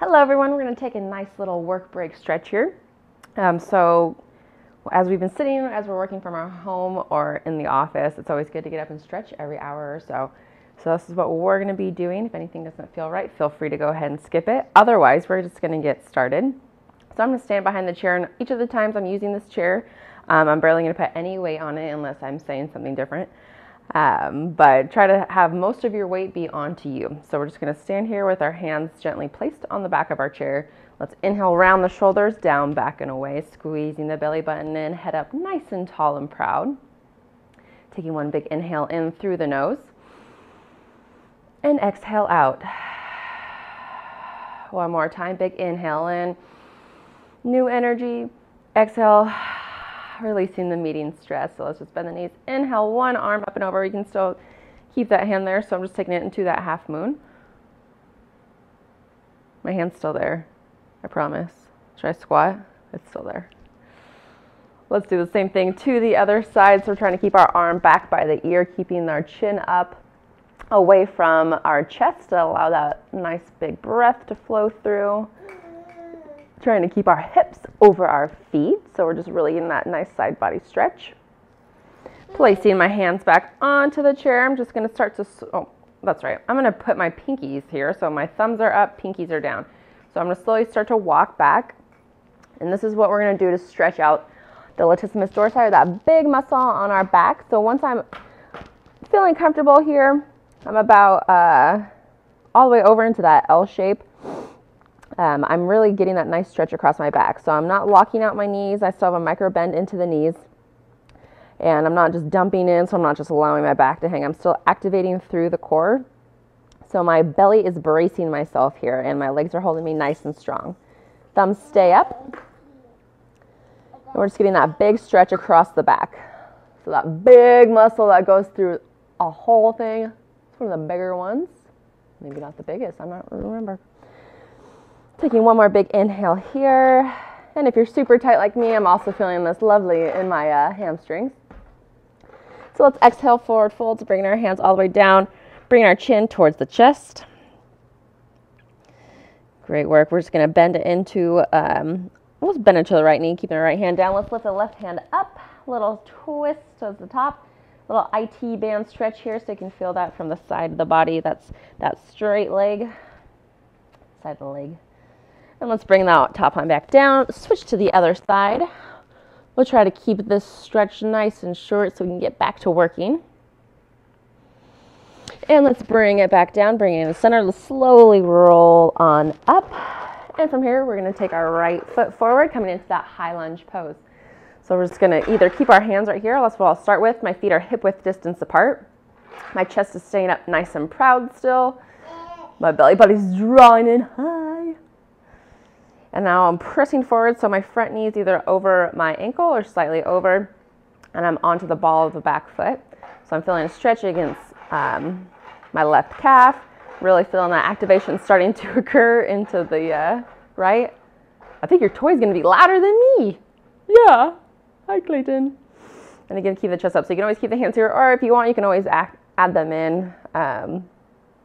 Hello everyone, we're going to take a nice little work break stretch here. So as we've been sitting, as we're working from our home or in the office, it's always good to get up and stretch every hour or so. So this is what we're going to be doing. If anything doesn't feel right, feel free to go ahead and skip it. Otherwise, we're just going to get started. So I'm going to stand behind the chair, and each of the times I'm using this chair, I'm barely going to put any weight on it unless I'm saying something different. But try to have most of your weight be onto you. So we're just going to stand here with our hands gently placed on the back of our chair. Let's inhale, round the shoulders, down, back, and away, squeezing the belly button in, head up nice and tall and proud. Taking one big inhale in through the nose. And exhale out. One more time, big inhale in. New energy. Exhale. Releasing the meeting stress. So let's just bend the knees. Inhale, one arm up and over. You can still keep that hand there. So I'm just taking it into that half moon. My hand's still there. I promise. Should I squat? It's still there. Let's do the same thing to the other side. So we're trying to keep our arm back by the ear, keeping our chin up away from our chest to allow that nice big breath to flow through. Trying to keep our hips over our feet, so we're just really in that nice side body stretch. Placing my hands back onto the chair, I'm just going to start to, that's right, I'm going to put my pinkies here, so my thumbs are up, pinkies are down. So I'm going to slowly start to walk back, and this is what we're going to do to stretch out the latissimus dorsi, or that big muscle on our back. So once I'm feeling comfortable here, I'm about all the way over into that L shape. I'm really getting that nice stretch across my back. So I'm not locking out my knees. I still have a micro bend into the knees. And I'm not just dumping in, so I'm not just allowing my back to hang. I'm still activating through the core. So my belly is bracing myself here, and my legs are holding me nice and strong. Thumbs stay up. And we're just getting that big stretch across the back. So that big muscle that goes through a whole thing. It's one of the bigger ones. Maybe not the biggest, I'm not remember. Taking one more big inhale here. And if you're super tight like me, I'm also feeling this lovely in my hamstrings. So let's exhale, forward fold, bringing our hands all the way down, bringing our chin towards the chest. Great work. We're just going to bend it into, let's bend it to the right knee, keeping the right hand down. Let's lift the left hand up, little twist towards the top. Little IT band stretch here, so you can feel that from the side of the body. That's that straight leg, side of the leg. And let's bring that top arm back down. Switch to the other side. We'll try to keep this stretch nice and short so we can get back to working. And let's bring it back down, bring it in the center. Let's slowly roll on up. And from here, we're going to take our right foot forward, coming into that high lunge pose. So we're just going to either keep our hands right here. That's what I'll start with. My feet are hip-width distance apart. My chest is staying up nice and proud still. My belly button's drawing in high. And now I'm pressing forward, so my front knee is either over my ankle or slightly over, and I'm onto the ball of the back foot. So I'm feeling a stretch against my left calf, really feeling that activation starting to occur into the right. I think your toy's going to be louder than me. Yeah. Hi, Clayton. And again, keep the chest up. So you can always keep the hands here, or if you want, you can always add them in,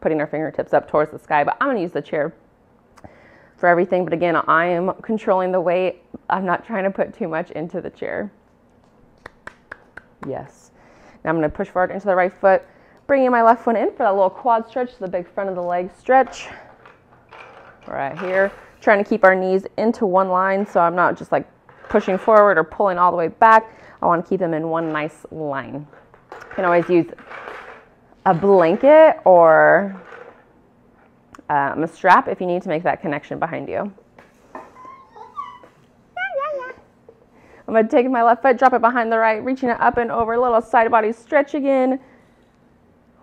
putting our fingertips up towards the sky. But I'm going to use the chair for everything. But again, I am controlling the weight. I'm not trying to put too much into the chair. Yes. Now I'm going to push forward into the right foot, bringing my left foot in for that little quad stretch, the big front of the leg stretch. Right here. Trying to keep our knees into one line, so I'm not just like pushing forward or pulling all the way back. I want to keep them in one nice line. You can always use a blanket or a strap if you need to make that connection behind you. I'm going to take my left foot, drop it behind the right, reaching it up and over, a little side body stretch again.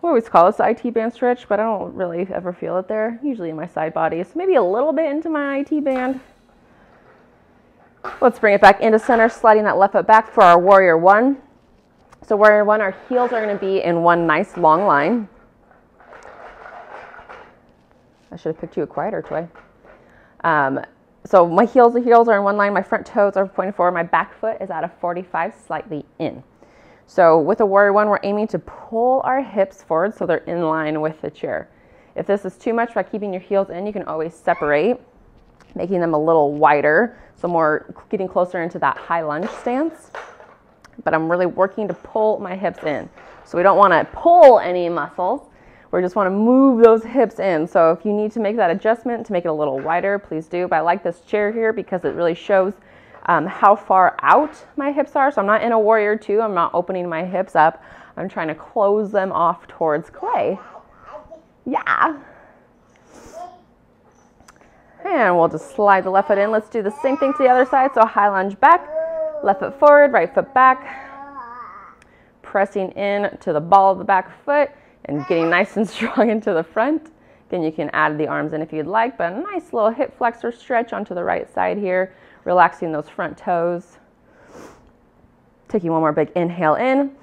We always call this the IT band stretch, but I don't really ever feel it there, usually in my side body. So maybe a little bit into my IT band. Let's bring it back into center, sliding that left foot back for our warrior one. So warrior one, our heels are going to be in one nice long line. I should have picked you a quieter toy. So my heels are in one line. My front toes are pointing forward. My back foot is at a 45, slightly in. So with a warrior one, we're aiming to pull our hips forward so they're in line with the chair. If this is too much by keeping your heels in, you can always separate making them a little wider, so more getting closer into that high lunge stance. But I'm really working to pull my hips in. So we don't want to pull any muscles. We just want to move those hips in. So if you need to make that adjustment to make it a little wider, please do. But I like this chair here because it really shows how far out my hips are. So I'm not in a warrior two. I'm not opening my hips up. I'm trying to close them off towards clay. Yeah. And we'll just slide the left foot in. Let's do the same thing to the other side. So high lunge back, left foot forward, right foot back. Pressing in to the ball of the back foot and getting nice and strong into the front. Then you can add the arms in if you'd like, but a nice little hip flexor stretch onto the right side here, relaxing those front toes. Taking one more big inhale in.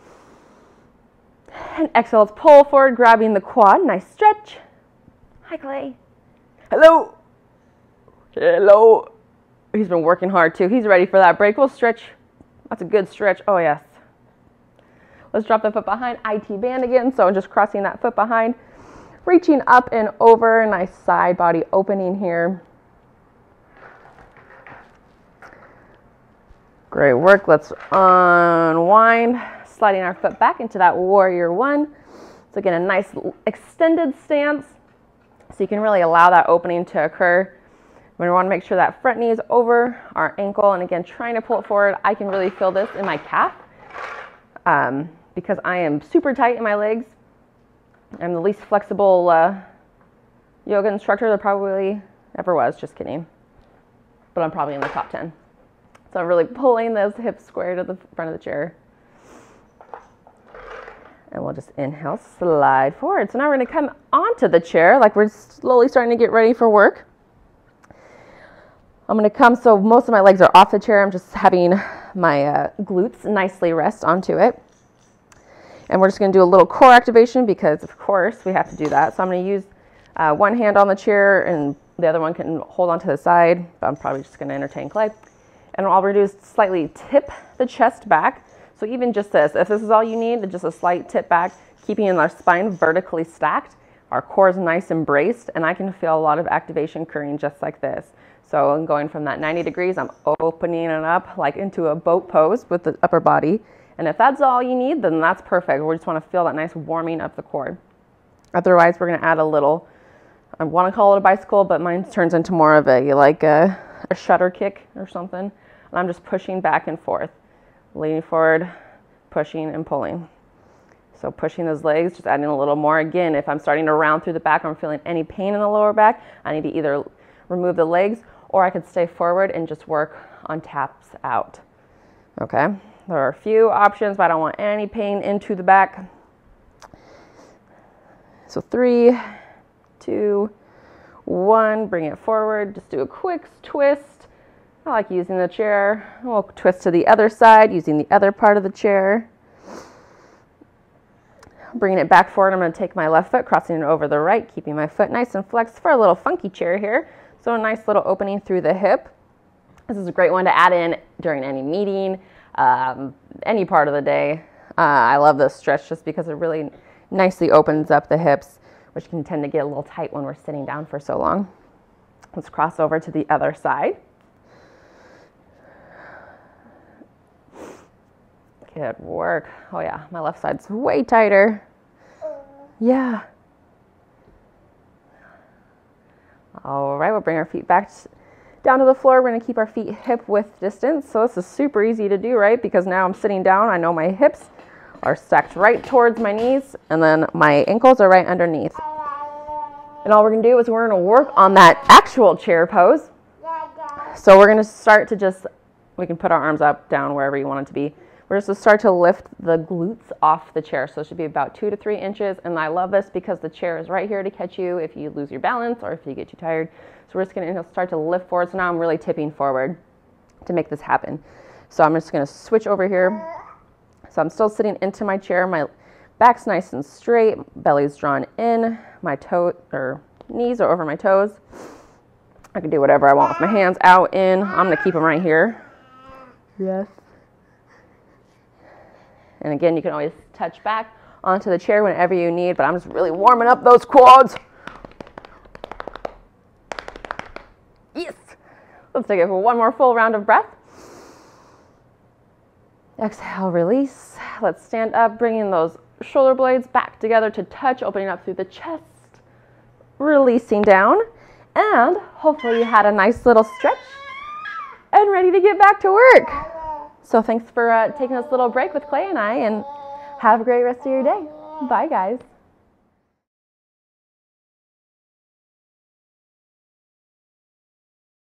And exhale, let's pull forward, grabbing the quad. Nice stretch. Hi, Clay. Hello. Hello. He's been working hard too. He's ready for that break. We'll stretch. That's a good stretch. Oh, yes. Let's drop the foot behind. IT band again. So just crossing that foot behind. Reaching up and over. Nice side body opening here. Great work. Let's unwind. Sliding our foot back into that warrior one. So again, a nice extended stance. So you can really allow that opening to occur. We want to make sure that front knee is over our ankle. And again, trying to pull it forward. I can really feel this in my calf because I am super tight in my legs. I'm the least flexible yoga instructor there probably ever was. Just kidding. But I'm probably in the top 10. So I'm really pulling those hips square to the front of the chair. And we'll just inhale, slide forward. So now we're going to come onto the chair like we're slowly starting to get ready for work. I'm going to come, so most of my legs are off the chair. I'm just having my glutes nicely rest onto it. And we're just going to do a little core activation because, of course, we have to do that. So I'm going to use one hand on the chair and the other one can hold onto the side. But I'm probably just going to entertain Clay. And all we're going to do is slightly tip the chest back. So even just this, if this is all you need, just a slight tip back, keeping our spine vertically stacked. Our core is nice and braced, and I can feel a lot of activation occurring just like this. So I'm going from that 90 degrees, I'm opening it up like into a boat pose with the upper body. And if that's all you need, then that's perfect. We just want to feel that nice warming of the core. Otherwise, we're going to add a little, I want to call it a bicycle, but mine turns into more of a shutter kick or something. And I'm just pushing back and forth, leaning forward, pushing and pulling. So pushing those legs, just adding a little more. Again, if I'm starting to round through the back, or I'm feeling any pain in the lower back, I need to either remove the legs or I could stay forward and just work on taps out. Okay, there are a few options, but I don't want any pain into the back. So 3, 2, 1, bring it forward. Just do a quick twist. I like using the chair. We'll twist to the other side using the other part of the chair. Bringing it back forward, I'm going to take my left foot, crossing it over the right, keeping my foot nice and flexed for a little funky chair here. So a nice little opening through the hip. This is a great one to add in during any meeting, any part of the day. I love this stretch just because it really nicely opens up the hips, which can tend to get a little tight when we're sitting down for so long. Let's cross over to the other side. Good work. Oh yeah, my left side's way tighter. Yeah. All right, we'll bring our feet back down to the floor. We're going to keep our feet hip width distance. So this is super easy to do, right? Because now I'm sitting down. I know my hips are stacked right towards my knees, and then my ankles are right underneath. And all we're going to do is we're going to work on that actual chair pose. So we're going to start to we can put our arms up, down, wherever you want it to be. We're just going to start to lift the glutes off the chair. So it should be about 2 to 3 inches. And I love this because the chair is right here to catch you if you lose your balance or if you get too tired. So we're just going to start to lift forward. So now I'm really tipping forward to make this happen. So I'm just going to switch over here. So I'm still sitting into my chair. My back's nice and straight. Belly's drawn in. My knees are over my toes. I can do whatever I want with my hands out, in. I'm going to keep them right here. Yes. And again, you can always touch back onto the chair whenever you need, but I'm just really warming up those quads. Yes. Let's take it for one more full round of breath. Exhale, release. Let's stand up, bringing those shoulder blades back together to touch, opening up through the chest, releasing down. And hopefully you had a nice little stretch and ready to get back to work. So thanks for taking this little break with Clay and I, and have a great rest of your day. Bye, guys.